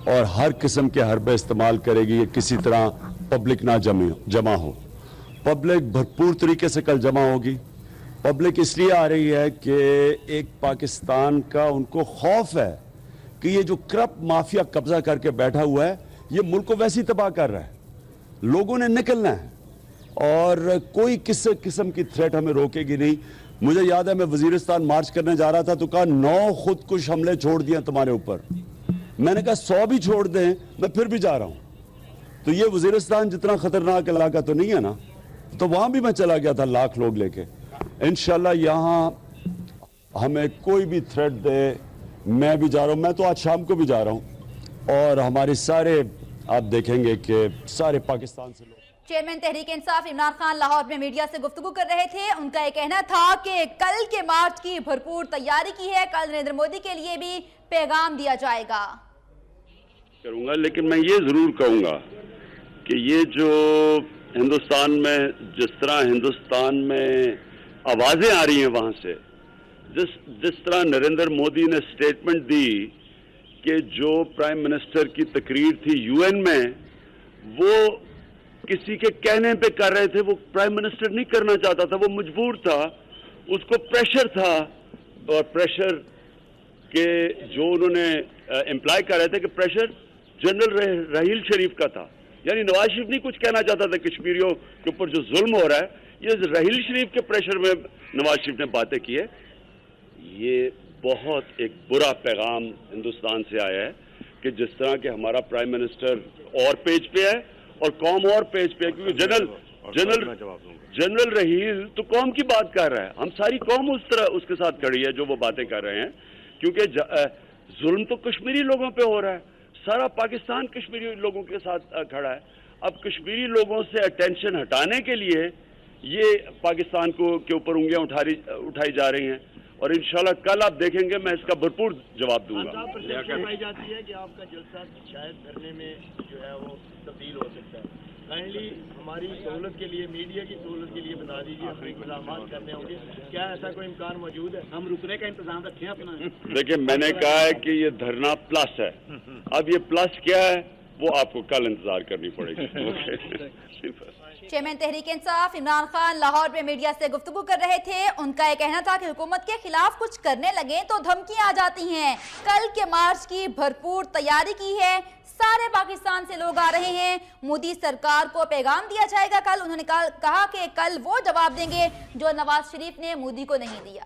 اور ہر قسم کے حربے استعمال کرے گی کہ کسی طرح پبلک نہ جمع ہو. پبلک بھرپور طریقے سے کل جمع ہوگی. پبلک اس لیے آ رہی ہے کہ ایک پاکستان کا ان کو خوف ہے کہ یہ جو کرپٹ مافیا قبضہ کر کے بیٹھا ہوا ہے یہ ملک کو ویسی تباہ کر رہا ہے. لوگوں نے نکلنا ہے اور کوئی کس قسم کی تھریٹ ہمیں روکے گی نہیں. مجھے یاد ہے میں وزیرستان مارچ کرنے جا رہا تھا تو کہا 9 خودکش حملے چھوڑ دیا تمہارے اوپر. میں نے کہا 100 بھی چھوڑ دیں میں پھر بھی جا رہا ہوں. تو یہ وزیرستان جتنا خطرناک علاقہ تو نہیں ہے نا. تو وہاں بھی میں چلا گیا تھا لاکھ لوگ لے کے. انشاءاللہ یہاں ہمیں کوئی بھی تھریٹ دے میں بھی جا رہا ہوں. میں تو آج شام کو بھی جا رہا ہوں اور ہمارے سارے آپ دیکھیں گے کہ سارے پاکستان سے لوگ. چیئرمین تحریک انصاف عمران خان لاہور میں میڈیا سے گفتگو کر رہے تھے. ان کا یہ کہنا تھا کہ کل کے مارچ کی بھرپور تیاری کی ہے. کل نریندر مودی کے لیے بھی پیغام دیا جائے گا. کروں گا لیکن میں یہ ضرور کہوں گا کہ یہ جو ہندوستان میں جس طرح ہندوستان میں آوازیں آ رہی ہیں وہاں سے جس طرح نریندر مودی نے سٹیٹمنٹ دی کہ جو پرائم منسٹر کی تقریر تھی یو این میں وہ کسی کے کہنے پہ کر رہے تھے. وہ پرائم منسٹر نہیں کرنا چاہتا تھا, وہ مجبور تھا, اس کو پریشر تھا. اور پریشر کے جو انہوں نے امپلائی کر رہے تھے کہ پریشر جنرل رحیل شریف کا تھا. یعنی نواز شریف نہیں کچھ کہنا چاہتا تھا کشمیریوں کے اوپر جو ظلم ہو رہا ہے, یہ رحیل شریف کے پریشر میں نواز شریف نے باتیں کی ہے. یہ بہت ایک برا پیغام ہندوستان سے آیا ہے کہ جس طرح کہ ہمارا پرائم منسٹر اور پیج پہ ہے اور قوم اور پیج پہ ہے, کیونکہ جنرل رحیل تو قوم کی بات کر رہا ہے. ہم ساری قوم اس کے ساتھ کھڑی ہے جو وہ باتیں کر رہے ہیں, کیونکہ ظلم تو کشمیری لوگوں پہ ہو رہا ہے. سارا پاکستان کشمیری لوگوں کے ساتھ کھڑا ہے. اب کشمیری لوگوں سے اٹینشن ہٹانے کے لیے یہ پاکستان کے اوپر انگلیاں اٹھائی جا رہی ہیں اور انشاءاللہ کل آپ دیکھیں گے میں اس کا بھرپور جواب دوں گا. پائی جاتی ہے کہ آپ کا جلسہ شاید دھرنے میں جو ہے وہ تبدیل ہو سکتا ہے. کائنڈلی ہماری سہولت کے لیے, میڈیا کی سہولت کے لیے بتا دیجیے ہم انتظامات کرنے ہوں گے. کیا ایسا کوئی امکان موجود ہے؟ ہم رکنے کا انتظام رکھیں اپنا. دیکھیں میں نے کہا ہے کہ یہ دھرنا پلس ہے. اب یہ پلس کیا ہے وہ آپ کو کل انتظار کرنی پڑے گی. چیئرمین تحریک انصاف عمران خان لاہور میں میڈیا سے گفتگو کر رہے تھے. ان کا یہ کہنا تھا کہ حکومت کے خلاف کچھ کرنے لگیں تو دھمکیاں آ جاتی ہیں. کل کے مارچ کی بھرپور تیاری کی ہے. سارے پاکستان سے لوگ آ رہے ہیں. مودی سرکار کو پیغام دیا جائے گا کل. انہوں نے کہا کہ کل وہ جواب دیں گے جو نواز شریف نے مودی کو نہیں دیا.